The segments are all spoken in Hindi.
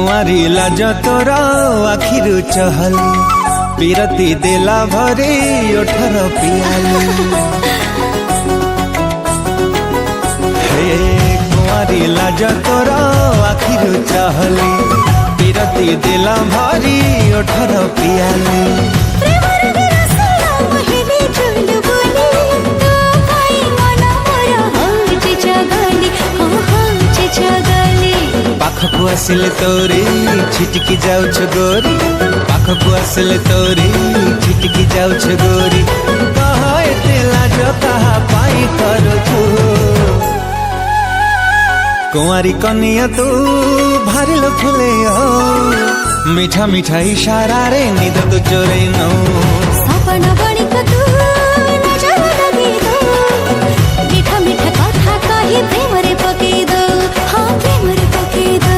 कुंवारी लाज तोर आखिरु चहली पिरती देला भरी ओठर पियाली हे कुंवारी लाज तोर आखिरु चहली पिरती देला भरी ओठर पियाली पाखकु आसिले तोरी छिटकी जाउछ गोरी पाखकु आसिले तोरी छिटकी जाउछ गोरी कह एते लाज कहा पाई करूछु कुंवारी कनिया तू भारिल फुले हो मीठा मीठा इशारा रे निद तू चोरे नो सपना बणी को तू नजर लगे दो मीठा मीठा कथा कही प्रेम रे पके दो हाँ प्रेम रे पके दो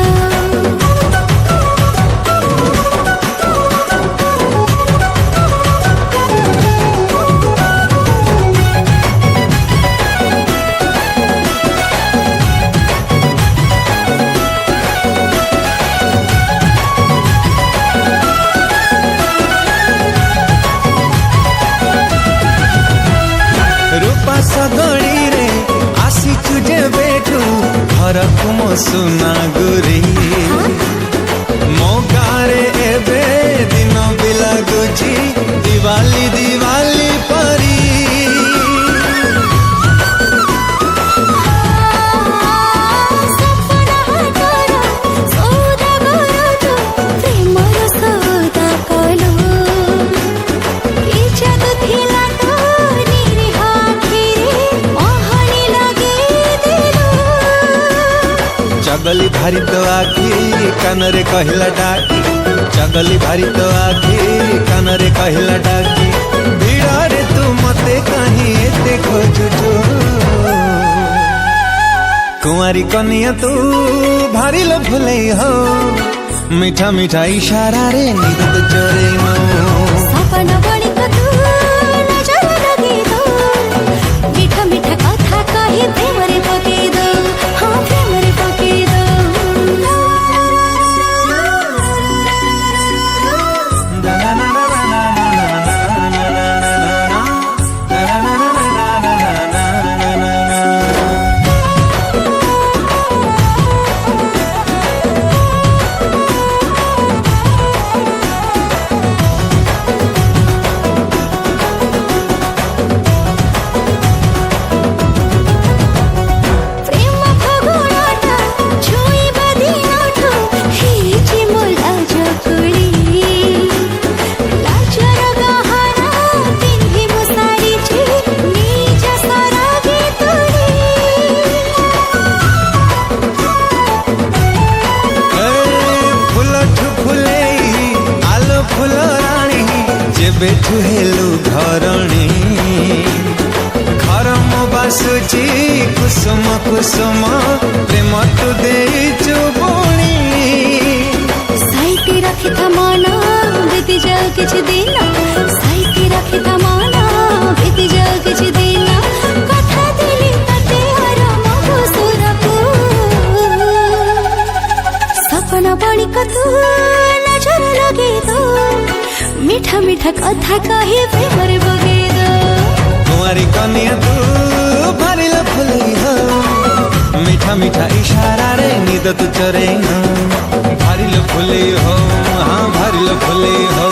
रूपा सगड़ी रे आसी तुझे बेठू घर को मो सुना गुरी मो गारे एबे दिन भी लगुची दिवाली दिवाली परी चगली भारी तो आखी कानरे कहला डाकी चगली भारी तो आखी कानरे कहला डाकी भिड़े तू मते कहीं एते खोजुछु कुंवारी कनिया तू भारी लो भूले हो मीठा मीठा इशारा रे निद तो चोरे नो सपना बणी को तू नजर लगे दो मीठा मीठा कथा कही प्रेम रे पके दो हाँ प्रेम रे पके दो बेठू हेलु घरणी घर मो बासुची कुसुम कुसुम प्रेम तू देइछु बुणी साइती रखी था माना बीती जाओ किछ दिन साइती रखी था माना बीती जाओ किछ दिन कथा दिली तते हर मो सुरपू सपना बणी को तू नजर लगे दो मीठा मीठा कथा कही प्रेम रे बगे दो कुंवारी कनिया तू भारिल फुले हो मीठा मीठा इशारा रे निद तू चोरे नो भारिल फुले हो हाँ भारिल फुले हो।